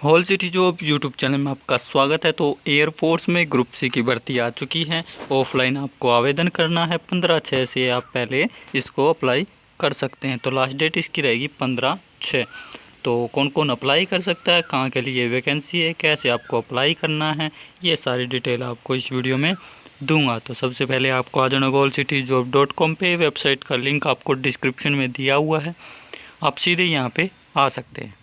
Whole city job YouTube channel में आपका स्वागत है। तो एयरफोर्स में ग्रुप सी की भर्ती आ चुकी है। ऑफलाइन आपको आवेदन करना है 15/6 से आप पहले इसको अप्लाई कर सकते हैं। तो लास्ट डेट इसकी रहेगी 15/6। तो कौन कौन अप्लाई कर सकता है, कहाँ के लिए वैकेंसी है, कैसे आपको अप्लाई करना है, ये सारी डिटेल आपको इस वीडियो में दूंगा। तो सबसे पहले आपको आ जाना golcityjob.com पे। वेबसाइट का लिंक आपको डिस्क्रिप्शन में दिया हुआ है, आप सीधे यहाँ पे आ सकते हैं।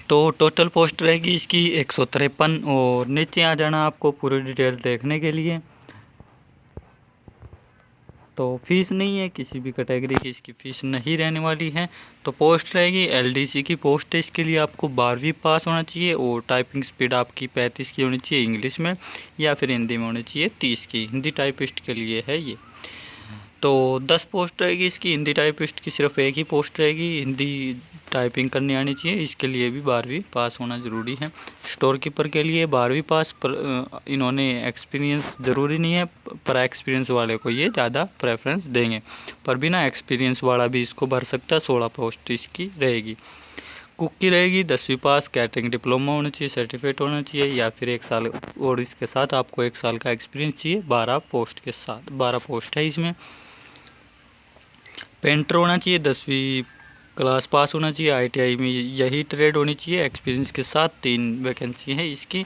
तो टोटल पोस्ट रहेगी इसकी 153 और नीचे आ जाना आपको पूरी डिटेल देखने के लिए। तो फीस नहीं है, किसी भी कैटेगरी की इसकी फ़ीस नहीं रहने वाली है। तो पोस्ट रहेगी एलडीसी की पोस्ट है। इसके लिए आपको 12वीं पास होना चाहिए और टाइपिंग स्पीड आपकी 35 की होनी चाहिए इंग्लिश में, या फिर हिंदी में होनी चाहिए 30 की। हिंदी टाइपिस्ट के लिए है ये। तो 10 पोस्ट रहेगी इसकी। हिंदी टाइपिस्ट की सिर्फ एक ही पोस्ट रहेगी। हिंदी टाइपिंग करनी आनी चाहिए, इसके लिए भी 12वीं पास होना ज़रूरी है। स्टोर कीपर के लिए 12वीं पास पर इन्होंने एक्सपीरियंस ज़रूरी नहीं है, पर एक्सपीरियंस वाले को ये ज़्यादा प्रेफरेंस देंगे। पर बिना एक्सपीरियंस वाला भी इसको भर सकता है। 16 पोस्ट इसकी रहेगी। कुक की रहेगी 10वीं पास, कैटरिंग डिप्लोमा होना चाहिए, सर्टिफिकेट होना चाहिए, या फिर 1 साल, और इसके साथ आपको 1 साल का एक्सपीरियंस चाहिए। 12 पोस्ट के साथ 12 पोस्ट है इसमें। पेंटर होना चाहिए, 10वीं क्लास पास होना चाहिए, आईटीआई में यही ट्रेड होनी चाहिए। एक्सपीरियंस के साथ 3 वैकेंसी है इसकी।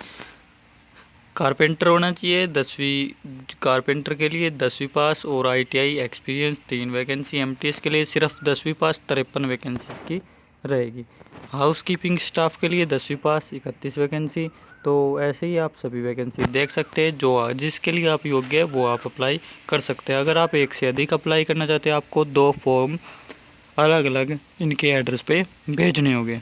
कारपेंटर होना चाहिए 10वीं, कारपेंटर के लिए 10वीं पास और आईटीआई एक्सपीरियंस, 3 वैकेंसी। एमटीएस के लिए सिर्फ 10वीं पास, 53 वैकेंसी की रहेगी। हाउस कीपिंग स्टाफ के लिए 10वीं पास, 31 वैकेंसी। तो ऐसे ही आप सभी वैकेंसी देख सकते हैं। जो जिसके लिए आप योग्य है वो आप अप्लाई कर सकते हैं। अगर आप एक से अधिक अप्लाई करना चाहते हैं, आपको 2 फॉर्म अलग अलग इनके एड्रेस पे भेजने होंगे।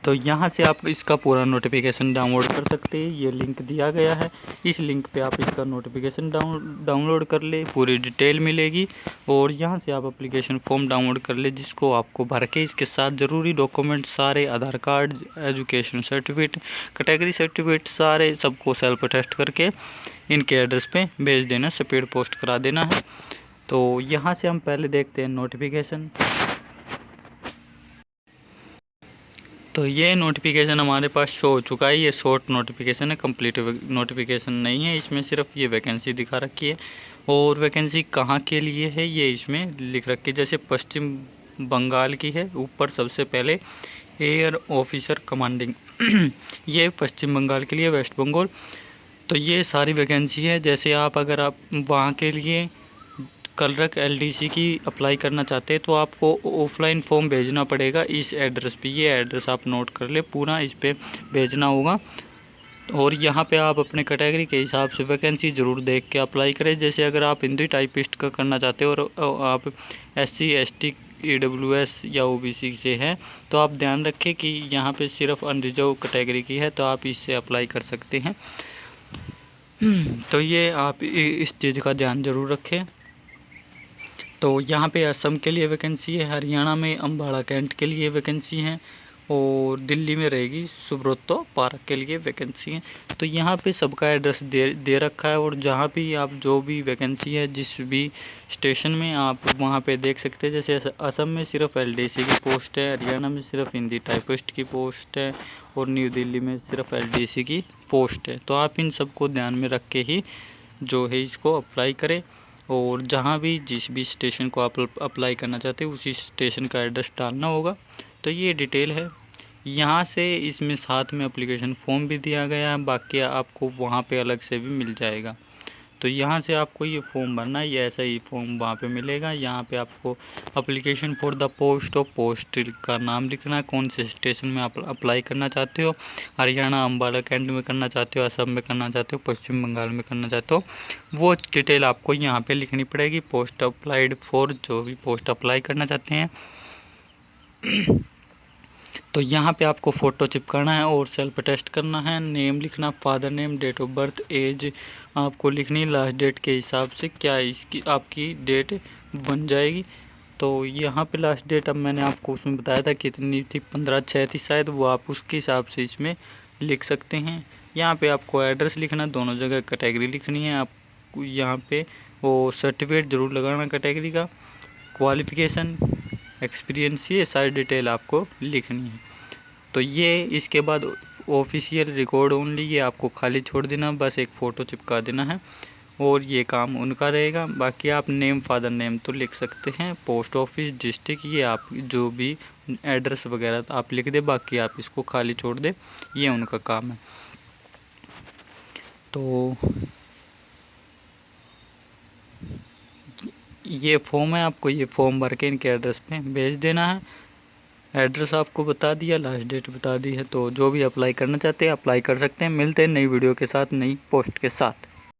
तो यहाँ से आप इसका पूरा नोटिफिकेशन डाउनलोड कर सकते हैं। ये लिंक दिया गया है, इस लिंक पे आप इसका नोटिफिकेशन डाउनलोड कर ले, पूरी डिटेल मिलेगी। और यहाँ से आप एप्लीकेशन फॉर्म डाउनलोड कर ले, जिसको आपको भर के इसके साथ ज़रूरी डॉक्यूमेंट सारे, Aadhaar card, education certificate, category certificate, सारे सबको सेल्फ अटेस्ट करके इनके एड्रेस पे भेज देना, स्पीड पोस्ट करा देना है। तो यहाँ से हम पहले देखते हैं नोटिफिकेशन। तो ये नोटिफिकेशन हमारे पास शो हो चुका है। ये शॉर्ट नोटिफिकेशन है, कंप्लीट नोटिफिकेशन नहीं है। इसमें सिर्फ ये वैकेंसी दिखा रखी है, और वैकेंसी कहाँ के लिए है ये इसमें लिख रखी है। जैसे पश्चिम बंगाल की है, ऊपर सबसे पहले एयर ऑफिसर कमांडिंग ये पश्चिम बंगाल के लिए, वेस्ट बंगाल। तो ये सारी वैकेंसी है। जैसे अगर आप वहाँ के लिए क्लर्क एलडीसी की अप्लाई करना चाहते हैं, तो आपको ऑफलाइन फॉर्म भेजना पड़ेगा इस एड्रेस पे। ये एड्रेस आप नोट कर ले, पूरा इस पे भेजना होगा। और यहाँ पे आप अपने कैटेगरी के हिसाब से वैकेंसी ज़रूर देख के अप्लाई करें। जैसे अगर आप हिंदी टाइपिस्ट का करना चाहते हो और आप SC ST EWS या OBC से हैं, तो आप ध्यान रखें कि यहाँ पे सिर्फ अनरिजर्व कैटेगरी की है, तो आप इससे अप्लाई कर सकते हैं। तो ये आप इस चीज़ का ध्यान ज़रूर रखें। तो यहाँ पे असम के लिए वैकेंसी है, हरियाणा में अम्बाड़ा कैंट के लिए वैकेंसी है, और दिल्ली में रहेगी सुब्रतो पार्क के लिए वैकेंसी है। तो यहाँ पे सबका एड्रेस दे रखा है, और जहाँ भी आप जो भी वैकेंसी है जिस भी स्टेशन में, आप वहाँ पे देख सकते हैं। जैसे असम में सिर्फ LDC की पोस्ट है, हरियाणा में सिर्फ हिंदी टाइपिस्ट की पोस्ट है, और न्यू दिल्ली में सिर्फ LDC की पोस्ट है। तो आप इन सबको ध्यान में रख के ही जो है इसको अप्लाई करें। और जहाँ भी जिस भी स्टेशन को आप अप्लाई करना चाहते हैं, उसी स्टेशन का एड्रेस डालना होगा। तो ये डिटेल है। यहाँ से इसमें साथ में एप्लीकेशन फॉर्म भी दिया गया है, बाकी आपको वहाँ पे अलग से भी मिल जाएगा। तो यहाँ से आपको ये फॉर्म भरना है, ये ऐसा ही फॉर्म वहाँ पे मिलेगा। यहाँ पे आपको application for the post of post का नाम लिखना है, कौन से स्टेशन में आप अप्लाई करना चाहते हो। हरियाणा अम्बाला कैंट में करना चाहते हो, असम में करना चाहते हो, पश्चिम बंगाल में करना चाहते हो, वो डिटेल आपको यहाँ पे लिखनी पड़ेगी। पोस्ट अप्लाइड फॉर, जो भी पोस्ट अप्लाई करना चाहते हैं। तो यहाँ पे आपको फ़ोटो चिपकाना है और सेल्फ अटेस्ट करना है। नेम लिखना, father name, date of birth, age आपको लिखनी लास्ट डेट के हिसाब से, क्या इसकी आपकी डेट बन जाएगी। तो यहाँ पे लास्ट डेट अब मैंने आपको उसमें बताया था कितनी थी, 15/6 थी शायद, वो आप उसके हिसाब से इसमें लिख सकते हैं। यहाँ पे आपको एड्रेस लिखना, दोनों जगह कैटेगरी लिखनी है आपको। यहाँ पे वो सर्टिफिकेट ज़रूर लगाना कैटेगरी का, क्वालिफ़िकेशन, एक्सपीरियंस, ये सारी डिटेल आपको लिखनी है। तो ये इसके बाद ऑफिशियल रिकॉर्ड ओनली, ये आपको खाली छोड़ देना, बस एक फ़ोटो चिपका देना है और ये काम उनका रहेगा। बाकी आप नेम, फादर नेम तो लिख सकते हैं, पोस्ट ऑफिस, डिस्ट्रिक्ट, ये आप जो भी एड्रेस वगैरह आप लिख दे, बाकी आप इसको खाली छोड़ दे, ये उनका काम है। तो ये फॉर्म है, आपको ये फॉर्म भर के इनके एड्रेस पे भेज देना है। एड्रेस आपको बता दिया, लास्ट डेट बता दी है, तो जो भी अप्लाई करना चाहते हैं अप्लाई कर सकते हैं। मिलते हैं नई वीडियो के साथ, नई पोस्ट के साथ।